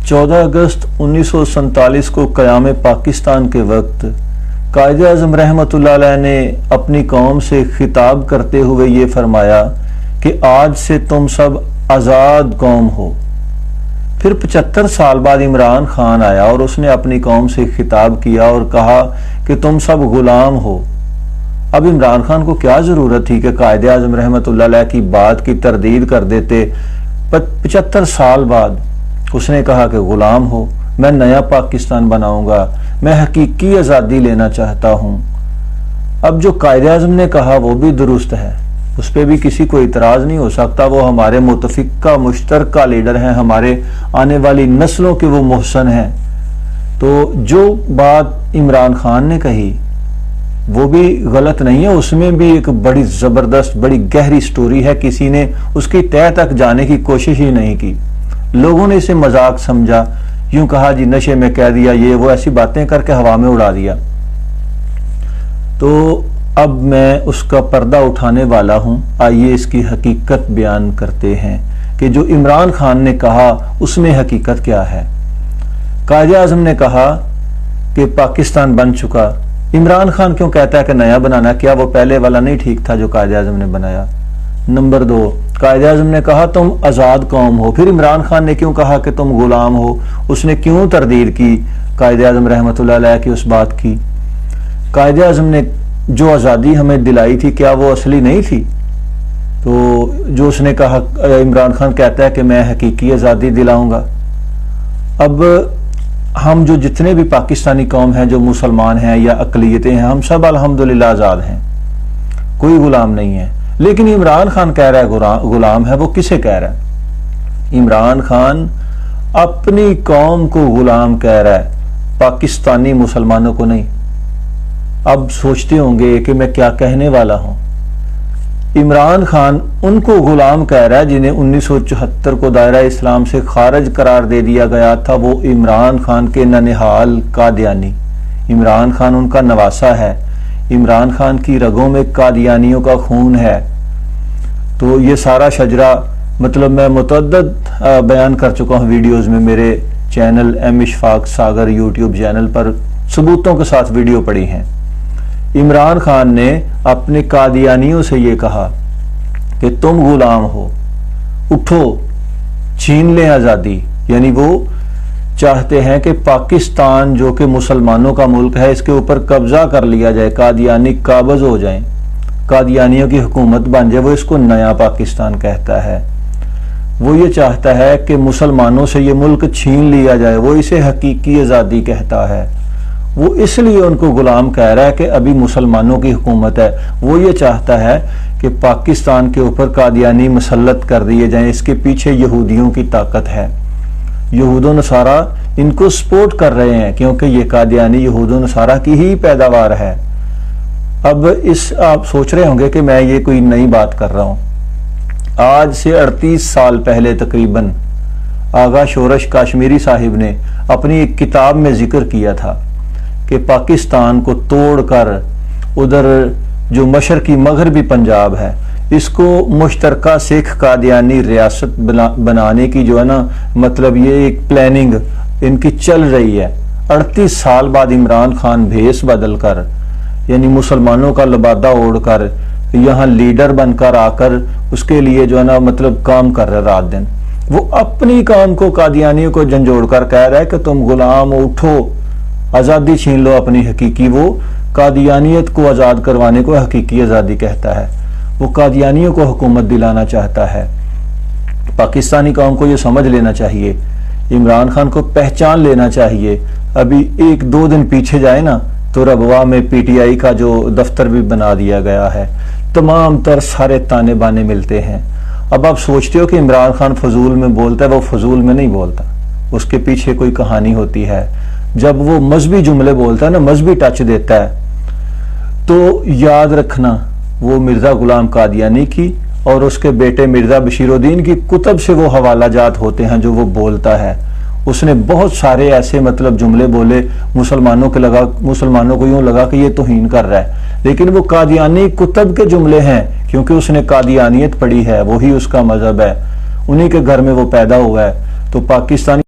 14 अगस्त 1947 को क़याम पाकिस्तान के वक्त कायद आज़म रहमतुल्लाह अलैह ने अपनी कौम से खिताब करते हुए ये फरमाया कि आज से तुम सब आज़ाद कौम हो। फिर 75 साल बाद इमरान खान आया और उसने अपनी कौम से खिताब किया और कहा कि तुम सब गुलाम हो। अब इमरान खान को क्या ज़रूरत थी कि कायद आज़म रहमतुल्लाह अलैह की बात की तरदीद कर देते। 75 साल बाद उसने कहा कि गुलाम हो, मैं नया पाकिस्तान बनाऊंगा, मैं हकीकी आज़ादी लेना चाहता हूं। अब जो कायद आज़म ने कहा वो भी दुरुस्त है, उस पर भी किसी को इतराज़ नहीं हो सकता। वो हमारे मुतफ़िक़ा मुश्तरका लीडर हैं, हमारे आने वाली नस्लों के वो मोहसन हैं। तो जो बात इमरान खान ने कही वो भी गलत नहीं है, उसमें भी एक बड़ी ज़बरदस्त बड़ी गहरी स्टोरी है। किसी ने उसकी तह तक जाने की कोशिश ही नहीं की। लोगों ने इसे मजाक समझा, यूं कहा जी नशे में कह दिया, ये वो ऐसी बातें करके हवा में उड़ा दिया। तो अब मैं उसका पर्दा उठाने वाला हूं। आइए इसकी हकीकत बयान करते हैं कि जो इमरान खान ने कहा उसमें हकीकत क्या है। कायद आज़म ने कहा कि पाकिस्तान बन चुका। इमरान खान क्यों कहता है कि नया बनाना, क्या वो पहले वाला नहीं ठीक था जो कायद आज़म ने बनाया? नंबर 2, कायद आज़म ने कहा तुम आज़ाद कौम हो। फिर इमरान खान ने क्यों कहा कि तुम गुलाम हो? उसने क्यों तरदीद की कायद आज़म रहमतुल्लाह अलैह की उस बात की? कायद आज़म ने जो आज़ादी हमें दिलाई थी क्या वो असली नहीं थी? तो जो उसने कहा, इमरान खान कहता है कि मैं हकीकी आज़ादी दिलाऊंगा। अब हम जो जितने भी पाकिस्तानी कौम हैं, जो मुसलमान हैं या अक़लियतें हैं, हम सब अल्हम्दुलिल्लाह आज़ाद हैं, कोई गुलाम नहीं है। लेकिन इमरान खान कह रहा है गुलाम है। वो किसे कह रहा है? इमरान खान अपनी कौम को गुलाम कह रहा है, पाकिस्तानी मुसलमानों को नहीं। अब सोचते होंगे कि मैं क्या कहने वाला हूं। इमरान खान उनको गुलाम कह रहा है जिन्हें 1974 को दायरा इस्लाम से खारिज करार दे दिया गया था। वो इमरान खान के ननिहाल कादियानी, इमरान खान उनका नवासा है, इमरान खान की रगों में कादियानियों का खून है। तो ये सारा शजरा मतलब मैं मुतअद्दिद बयान कर चुका हूँ वीडियोस में, मेरे चैनल एम इशफाक सागर यूट्यूब चैनल पर सबूतों के साथ वीडियो पड़ी हैं। इमरान खान ने अपने कादियानियों से ये कहा कि तुम गुलाम हो, उठो, छीन लें आज़ादी। यानी वो चाहते हैं कि पाकिस्तान जो कि मुसलमानों का मुल्क है, इसके ऊपर कब्जा कर लिया जाए, कादियानी काबज हो जाएं, कादियानियों की हुकूमत बन जाए। वो इसको नया पाकिस्तान कहता है। वो ये चाहता है कि मुसलमानों से ये मुल्क छीन लिया जाए, वो इसे हकीकी आज़ादी कहता है। वो इसलिए उनको गुलाम कह रहा है कि अभी मुसलमानों की हुकूमत है। वो ये चाहता है कि पाकिस्तान के ऊपर कादियानी मुसल्लत कर दिए जाएं। इसके पीछे यहूदियों की ताकत है, यहूदो नसारा इनको सपोर्ट कर रहे हैं क्योंकि ये कादियानी यहूदो नसारा की ही पैदावार है। अब आप सोच रहे होंगे कि मैं ये कोई नई बात कर रहा हूं। आज से 38 साल पहले तकरीबन आगा शोरश काश्मीरी साहिब ने अपनी एक किताब में जिक्र किया था कि पाकिस्तान को तोड़कर उधर जो मशरकी मगरबी पंजाब है, इसको मुश्तरका सिख कादियानी रियासत बनाने की जो है ना, मतलब ये एक प्लानिंग इनकी चल रही है। 38 साल बाद इमरान खान भेस बदल कर, यानी मुसलमानों का लबादा ओढ़कर यहाँ लीडर बनकर आकर उसके लिए जो है ना मतलब काम कर रहा है रात दिन। वो अपनी काम को कादियानियों को झंझोड़ कर कह रहा है कि तुम गुलाम उठो, आज़ादी छीन लो अपनी हकीकी। वो कादियानियत को आज़ाद करवाने को हकीकी आज़ादी कहता है। वो कादियानियों को हुकूमत दिलाना चाहता है। पाकिस्तानी कौम को ये समझ लेना चाहिए, इमरान खान को पहचान लेना चाहिए। अभी 1-2 दिन पीछे जाए ना तो रबवा में PTI का जो दफ्तर भी बना दिया गया है, तमाम तर सारे ताने बाने मिलते हैं। अब आप सोचते हो कि इमरान खान फजूल में बोलता है, वो फजूल में नहीं बोलता, उसके पीछे कोई कहानी होती है। जब वो मजहबी जुमले बोलता है ना, मजहबी टच देता है, तो याद रखना वो मिर्जा गुलाम कादियानी की और उसके बेटे मिर्जा बशीरुद्दीन की कुतब से वो हवाला जात होते हैं जो वो बोलता है। उसने बहुत सारे ऐसे मतलब जुमले बोले, मुसलमानों को यूं लगा कि ये तौहीन कर रहा है, लेकिन वो कादियानी कुतब के जुमले हैं क्योंकि उसने कादियानियत पढ़ी है, वही उसका मजहब है, उन्हीं के घर में वो पैदा हुआ है। तो पाकिस्तानी